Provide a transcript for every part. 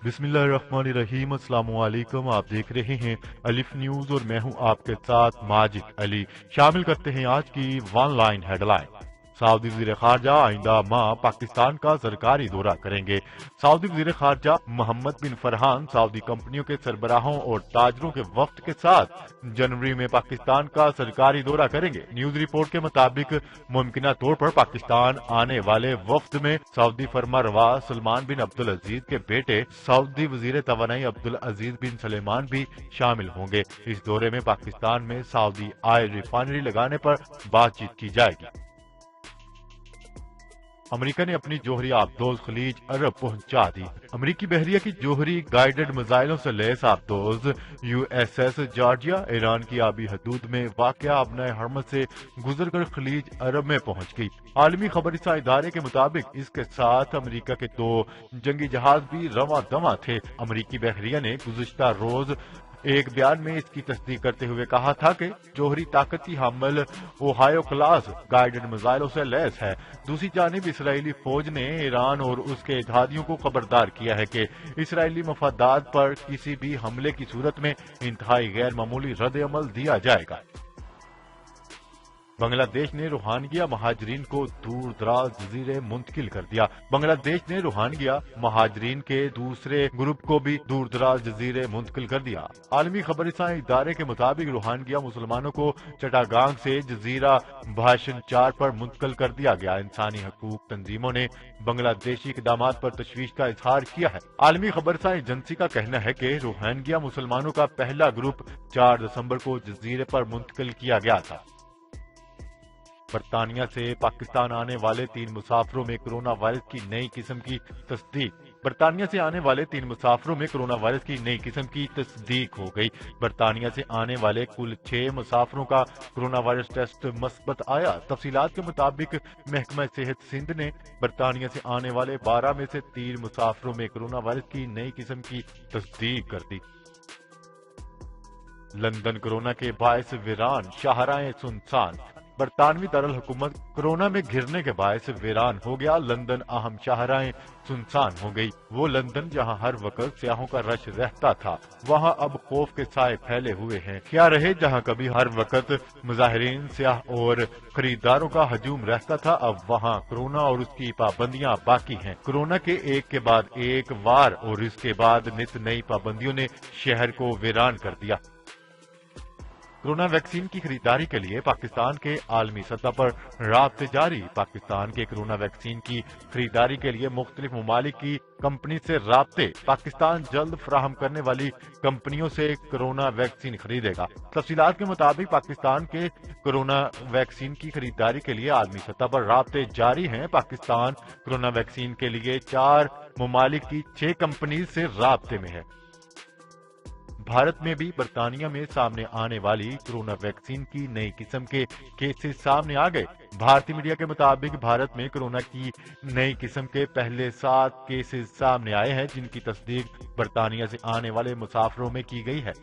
بسم اللہ الرحمن الرحیم۔ السلام علیکم، آپ دیکھ رہے ہیں الف نیوز اور میں ہوں آپ کے ساتھ ماجد علی۔ شامل کرتے ہیں آج کی ون لائن ہیڈ لائن۔ سعودی وزیر خارجہ آئندہ ماہ پاکستان کا سرکاری دورہ کریں گے۔ سعودی وزیر خارجہ محمد بن فرحان سعودی کمپنیوں کے سربراہوں اور تاجروں کے وفد کے ساتھ جنوری میں پاکستان کا سرکاری دورہ کریں گے۔ نیوز رپورٹ کے مطابق ممکنہ طور پر پاکستان آنے والے وفد میں سعودی فرما روا سلمان بن عبدالعزیز کے بیٹے سعودی وزیر توانائی عبدالعزیز بن سلیمان بھی شامل ہوں گے۔ اس دورے میں پاکستان میں سعودی آئل ریفائنری لگانے پر بات چیت کی جائے گی۔ امریکہ نے اپنی جوہری آبدوز خلیج عرب پہنچا دی۔ امریکی بحریہ کی جوہری گائیڈڈ میزائلوں سے لیس آبدوز U S S Georgia Iran کی آبی حدود میں واقع آبنائے حرمت سے گزر کر خلیج عرب میں پہنچ گئی۔ عالمی خبر رساں ادارے کے مطابق اس کے ساتھ امریکہ کے 2 جنگی جہاز بھی رواں دواں تھے۔ امریکی بحریہ نے گزشتہ روز ایک بیان میں اس کی تصدیق کرتے ہوئے کہا تھا کہ جوہری طاقتی حمل اوہایو کلاس گائیڈڈ میزائلوں سے لیس ہے۔ دوسری جانب اسرائیلی فوج نے ایران اور اس کے اتحادیوں کو خبردار کیا ہے کہ اسرائیلی مفادات پر کسی بھی حملے کی صورت میں انتہائی غیر معمولی رد عمل دیا جائے گا۔ بنگلہ دیش نے روہنگیا مہاجرین کو دور دراز جزیرے منتقل کر دیا۔ بنگلہ دیش نے روہنگیا مہاجرین کے دوسرے گروپ کو بھی دور دراز جزیرے منتقل کر دیا۔ عالمی خبر رساں ادارے کے مطابق روہنگیا مسلمانوں کو چٹاگانگ سے جزیرہ بھاشن 4 پر منتقل کر دیا گیا۔ انسانی حقوق تنظیموں نے بنگلہ دیشی اقدامات پر تشویش کا اظہار کیا ہے۔ عالمی خبر رساں ایجنسی کا کہنا ہے کہ روہنگیا مسلمانوں کا پہلا گروپ 4 دسمبر کو جزیرے پر منتقل کیا گیا تھا۔ برطانیہ سے پاکستان آنے والے 3 مسافروں میں کرونا وائرس کی نئی قسم کی تصدیق۔ برطانیہ سے آنے والے 3 مسافروں میں کرونا وائرس کی نئی قسم کی تصدیق ہو گئی۔ برطانیہ سے آنے والے کل 6 مسافروں کا کرونا وائرس ٹیسٹ مثبت آیا۔ تفصیلات کے مطابق محکمہ صحت سندھ نے برطانیہ سے آنے والے 12 میں سے 3 مسافروں میں کرونا وائرس کی نئی قسم کی تصدیق کر دی۔ لندن کورونا کے باعث ویران، شاہراہیں سنسان۔ برطانوی دارالحکومت کورونا میں گھرنے کے باعث ویران ہو گیا۔ لندن اہم شاہراہیں سنسان ہو گئی۔ وہ لندن جہاں ہر وقت سیاحوں کا رش رہتا تھا، وہاں اب خوف کے سائے پھیلے ہوئے ہیں۔ کیا رہے جہاں کبھی ہر وقت مظاہرین، سیاح اور خریداروں کا ہجوم رہتا تھا، اب وہاں کورونا اور اس کی پابندیاں باقی ہیں۔ کورونا کے ایک کے بعد ایک وار اور اس کے بعد نت نئی پابندیوں نے شہر کو ویران کر دیا۔ کورونا ویکسین کی خریداری کے لیے پاکستان کے عالمی سطح پر رابطے جاری۔ پاکستان کے کورونا ویکسین کی خریداری کے لیے مختلف ممالک کی کمپنی سے رابطے۔ پاکستان جلد فراہم کرنے والی کمپنیوں سے کورونا ویکسین خریدے گا۔ تفصیلات کے مطابق پاکستان کے کورونا ویکسین کی خریداری کے لیے عالمی سطح پر رابطے جاری ہیں۔ پاکستان کورونا ویکسین کے لیے 4 ممالک کی 6 کمپنیز سے رابطے میں ہے۔ بھارت میں بھی برطانیہ میں سامنے آنے والی کورونا ویکسین کی نئی قسم کے کیسز سامنے آ گئے۔ بھارتی میڈیا کے مطابق بھارت میں کورونا کی نئی قسم کے پہلے 7 کیسز سامنے آئے ہیں، جن کی تصدیق برطانیہ سے آنے والے مسافروں میں کی گئی ہے۔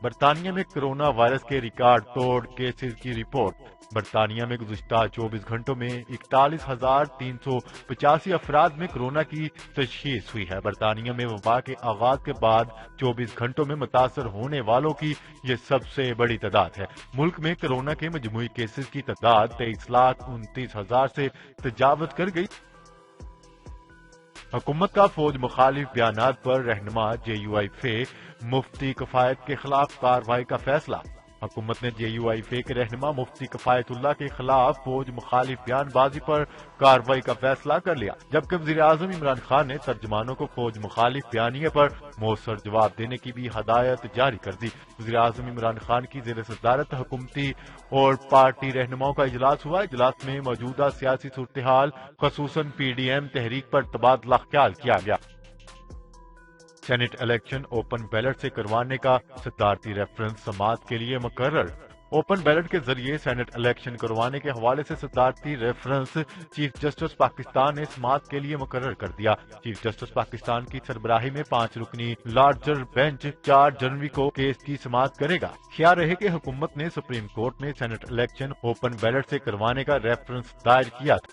برطانیہ میں کورونا وائرس کے ریکارڈ توڑ کیسز کی رپورٹ۔ برطانیہ میں گزشتہ 24 گھنٹوں میں 41,385 افراد میں کورونا کی تشخیص ہوئی ہے۔ برطانیہ میں وبا کے آغاز کے بعد 24 گھنٹوں میں متاثر ہونے والوں کی یہ سب سے بڑی تعداد ہے۔ ملک میں کورونا کے مجموعی کیسز کی تعداد 23,29,000 سے تجاوز کر گئی۔ حکومت کا فوج مخالف بیانات پر رہنما JUIF مفتی کفایت کے خلاف کارروائی کا فیصلہ۔ حکومت نے JUIF کے رہنما مفتی کفایت اللہ کے خلاف فوج مخالف بیان بازی پر کارروائی کا فیصلہ کر لیا، جبکہ وزیراعظم عمران خان نے ترجمانوں کو فوج مخالف بیانیے پر مؤثر جواب دینے کی بھی ہدایت جاری کر دی۔ وزیراعظم عمران خان کی زیر صدارت حکومتی اور پارٹی رہنماؤں کا اجلاس ہوا۔ اجلاس میں موجودہ سیاسی صورتحال خصوصاً PDM تحریک پر تبادلہ خیال کیا گیا۔ سینٹ الیکشن اوپن بیلٹ سے کروانے کا صدارتی ریفرنس سماعت کے لیے مقرر۔ اوپن بیلٹ کے ذریعے سینٹ الیکشن کروانے کے حوالے سے صدارتی ریفرنس چیف جسٹس پاکستان نے سماعت کے لیے مقرر کر دیا۔ چیف جسٹس پاکستان کی سربراہی میں 5 رکنی لارجر بینچ 4 جنوری کو کیس کی سماعت کرے گا۔ خیال رہے کہ حکومت نے سپریم کورٹ میں سینٹ الیکشن اوپن بیلٹ سے کروانے کا ریفرنس دائر کیا تھا۔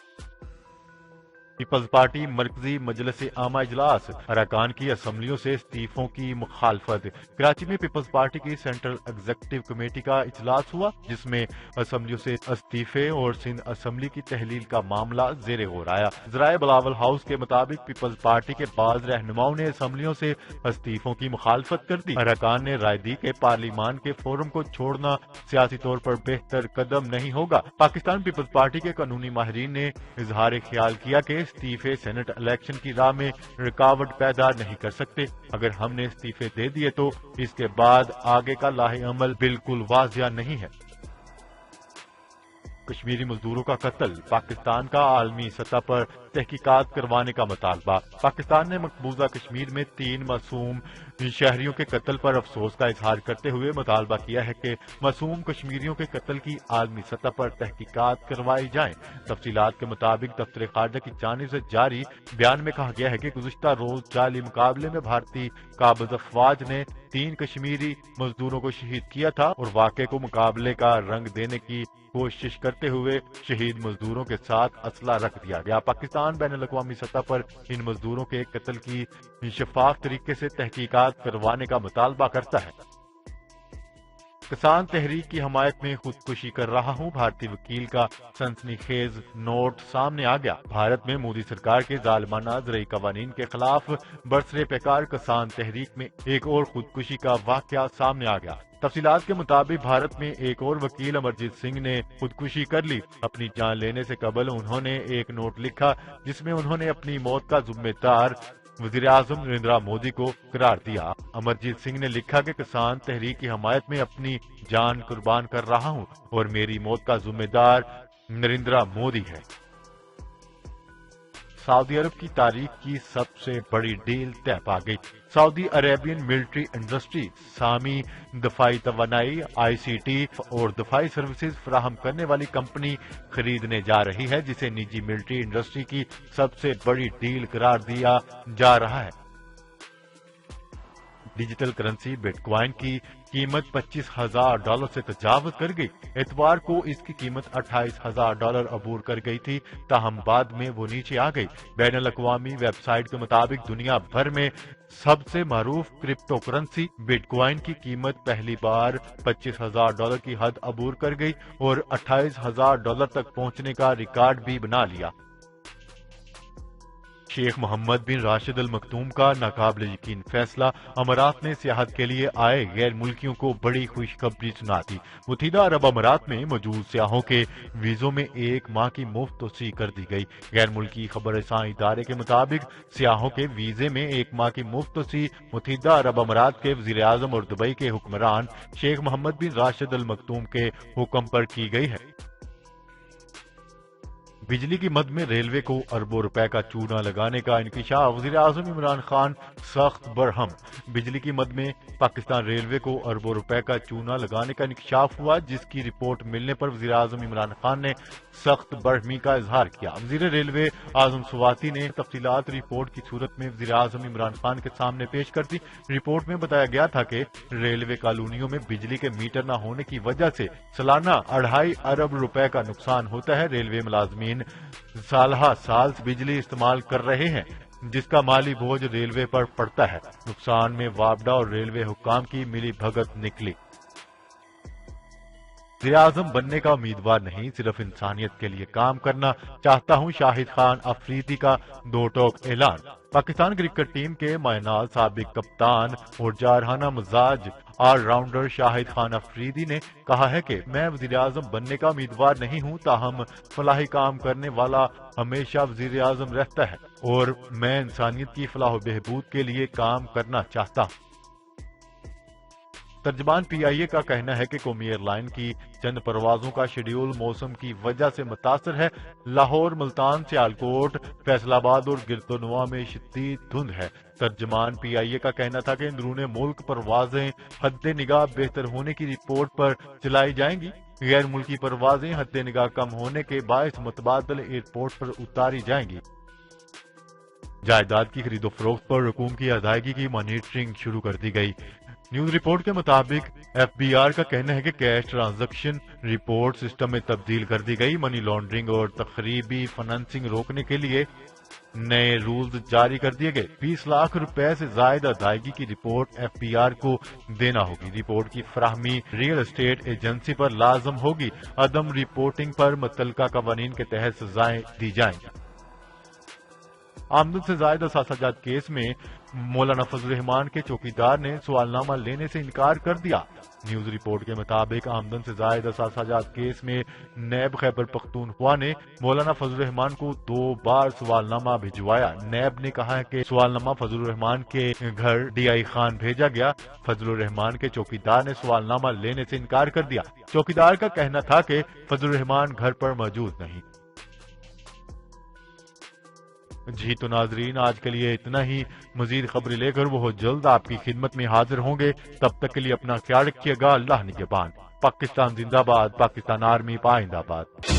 پیپلز پارٹی مرکزی مجلس عامہ اجلاس اراکان کی اسمبلیوں سے استعفوں کی مخالفت۔ کراچی میں پیپلز پارٹی کی سینٹرل ایگزیکٹو کمیٹی کا اجلاس ہوا جس میں اسمبلیوں سے استعفے اور سندھ اسمبلی کی تحلیل کا معاملہ زیر غور آیا۔ ذرائع بلاول ہاؤس کے مطابق پیپلز پارٹی کے بعض رہنماؤں نے اسمبلیوں سے استعفوں کی مخالفت کر دی۔ اراکان نے رائے دی کہ پارلیمان کے فورم کو چھوڑنا سیاسی طور پر بہتر قدم نہیں ہوگا۔ پاکستان پیپلز پارٹی کے قانونی ماہرین نے اظہار خیال کیا کہ استعفے سینٹ الیکشن کی راہ میں رکاوٹ پیدا نہیں کر سکتے۔ اگر ہم نے استعفے دے دیے تو اس کے بعد آگے کا لاہ عمل بالکل واضح نہیں ہے۔ کشمیری مزدوروں کا قتل، پاکستان کا عالمی سطح پر تحقیقات کروانے کا مطالبہ۔ پاکستان نے مقبوضہ کشمیر میں 3 معصوم شہریوں کے قتل پر افسوس کا اظہار کرتے ہوئے مطالبہ کیا ہے کہ معصوم کشمیریوں کے قتل کی عالمی سطح پر تحقیقات کروائی جائیں۔ تفصیلات کے مطابق دفتر خارجہ کی جانب سے جاری بیان میں کہا گیا ہے کہ گزشتہ روز جعلی مقابلے میں بھارتی قابض افواج نے 3 کشمیری مزدوروں کو شہید کیا تھا اور واقعے کو مقابلے کا رنگ دینے کی کوشش کرتے ہوئے شہید مزدوروں کے ساتھ اسلحہ رکھ دیا گیا۔ پاکستان بین الاقوامی سطح پر ان مزدوروں کے قتل کی شفاف طریقے سے تحقیقات کروانے کا مطالبہ کرتا ہے۔ کسان تحریک کی حمایت میں خودکشی کر رہا ہوں، بھارتی وکیل کا سنسنی خیز نوٹ سامنے آ گیا۔ بھارت میں مودی سرکار کے ظالمانہ زرعی قوانین کے خلاف برسر پیکار کسان تحریک میں ایک اور خودکشی کا واقعہ سامنے آ گیا۔ تفصیلات کے مطابق بھارت میں ایک اور وکیل امرجیت سنگھ نے خودکشی کر لی۔ اپنی جان لینے سے قبل انہوں نے ایک نوٹ لکھا جس میں انہوں نے اپنی موت کا ذمہ دار وزیر اعظم نریندر مودی کو قرار دیا۔ امرجیت سنگھ نے لکھا کہ کسان تحریک کی حمایت میں اپنی جان قربان کر رہا ہوں اور میری موت کا ذمہ دار نریندر مودی ہے۔ سعودی عرب کی تاریخ کی سب سے بڑی ڈیل طے پا گئی۔ سعودی عربین ملٹری انڈسٹری سامی دفاعی توانائی ICT اور دفاعی سروسز فراہم کرنے والی کمپنی خریدنے جا رہی ہے جسے نجی ملٹری انڈسٹری کی سب سے بڑی ڈیل قرار دیا جا رہا ہے۔ ڈیجیٹل کرنسی بٹ کوائن کی قیمت $25,000 سے تجاوز کر گئی۔ اتوار کو اس کی قیمت $28,000 عبور کر گئی تھی، تاہم بعد میں وہ نیچے آ گئی۔ بین الاقوامی ویب سائٹ کے مطابق دنیا بھر میں سب سے معروف کرپٹو کرنسی بٹ کوائن کی قیمت پہلی بار $25,000 کی حد عبور کر گئی اور $28,000 تک پہنچنے کا ریکارڈ بھی بنا لیا۔ شیخ محمد بن راشد المختوم کا ناقابل یقین فیصلہ، امارات نے سیاحت کے لیے آئے غیر ملکیوں کو بڑی خوشخبری سنا دی۔ متحدہ عرب امارات میں موجود سیاحوں کے ویزوں میں 1 ماہ کی مفت توسیع کر دی گئی۔ غیر ملکی خبر رساں ادارے کے مطابق سیاحوں کے ویزے میں 1 ماہ کی مفت توسیع متحدہ عرب امارات کے وزیر اعظم اور دبئی کے حکمران شیخ محمد بن راشد المختوم کے حکم پر کی گئی ہے۔ بجلی کی مد میں ریلوے کو اربوں روپے کا چونا لگانے کا انکشاف، وزیر اعظم عمران خان سخت برہم۔ بجلی کی مد میں پاکستان ریلوے کو اربوں روپے کا چونا لگانے کا انکشاف ہوا جس کی رپورٹ ملنے پر وزیر اعظم عمران خان نے سخت برہمی کا اظہار کیا۔ وزیر ریلوے اعظم سواتی نے تفصیلات رپورٹ کی صورت میں وزیر اعظم عمران خان کے سامنے پیش کر دی۔ رپورٹ میں بتایا گیا تھا کہ ریلوے کالونیوں میں بجلی کے میٹر نہ ہونے کی وجہ سے سالانہ 2.5 ارب روپے کا نقصان ہوتا ہے۔ ریلوے ملازمین سالہ سال بجلی استعمال کر رہے ہیں جس کا مالی بوجھ ریلوے پر پڑتا ہے۔ نقصان میں وابڈا اور ریلوے حکام کی ملی بھگت نکلی۔ وزیر اعظم بننے کا امیدوار نہیں، صرف انسانیت کے لیے کام کرنا چاہتا ہوں، شاہد خان افریدی کا 2 ٹوک اعلان۔ پاکستان کرکٹ ٹیم کے ماہ ناز سابق کپتان اور جارحانہ مزاج آل راؤنڈر شاہد خان افریدی نے کہا ہے کہ میں وزیر اعظم بننے کا امیدوار نہیں ہوں، تاہم فلاحی کام کرنے والا ہمیشہ وزیر اعظم رہتا ہے اور میں انسانیت کی فلاح و بہبود کے لیے کام کرنا چاہتا ہوں۔ ترجمان PIA کا کہنا ہے کہ قومی ایئر لائن کی چند پروازوں کا شیڈول موسم کی وجہ سے متاثر ہے۔ لاہور، ملتان، سیالکوٹ، فیصل آباد اور گردونواں میں شدید دھند ہے۔ ترجمان PIA کا کہنا تھا کہ اندرون ملک پروازیں حد نگاہ بہتر ہونے کی رپورٹ پر چلائی جائیں گی۔ غیر ملکی پروازیں حد نگاہ کم ہونے کے باعث متبادل ایئرپورٹ پر اتاری جائیں گی۔ جائیداد کی خرید و فروخت پر رقوم کی ادائیگی کی مانیٹرنگ شروع کر دی گئی۔ نیوز رپورٹ کے مطابق FBR کا کہنا ہے کہ کیش ٹرانزیکشن رپورٹ سسٹم میں تبدیل کر دی گئی. منی لانڈرنگ اور تخریبی فنانسنگ روکنے کے لیے نئے رولز جاری کر دیے گئے. 20 لاکھ روپے سے زائد ادائیگی کی رپورٹ FBR کو دینا ہوگی. رپورٹ کی فراہمی ریئل اسٹیٹ ایجنسی پر لازم ہوگی. عدم رپورٹنگ پر متعلقہ قوانین کے تحت سزائیں دی جائیں گی. آمدن سے زائد اثاثہ جات کیس میں مولانا فضل الرحمان کے چوکیدار نے سوال نامہ لینے سے انکار کر دیا. نیوز رپورٹ کے مطابق آمدن سے زائد اثاثہ جات کیس میں نیب خیبر پختونخوا نے مولانا فضل الرحمان کو 2 بار سوال نامہ بھجوایا. نیب نے کہا ہے کہ سوال نامہ فضل الرحمان کے گھر DI خان بھیجا گیا. فضل الرحمان کے چوکیدار نے سوال نامہ لینے سے انکار کر دیا. چوکیدار کا کہنا تھا کہ فضل الرحمان گھر پر موجود نہیں. جی تو ناظرین، آج کے لیے اتنا ہی. مزید خبریں لے کر وہ جلد آپ کی خدمت میں حاضر ہوں گے. تب تک کے لیے اپنا خیال رکھیے گا. اللہ نگہبان. پاکستان زندہ باد. پاکستان آرمی پائندہ باد.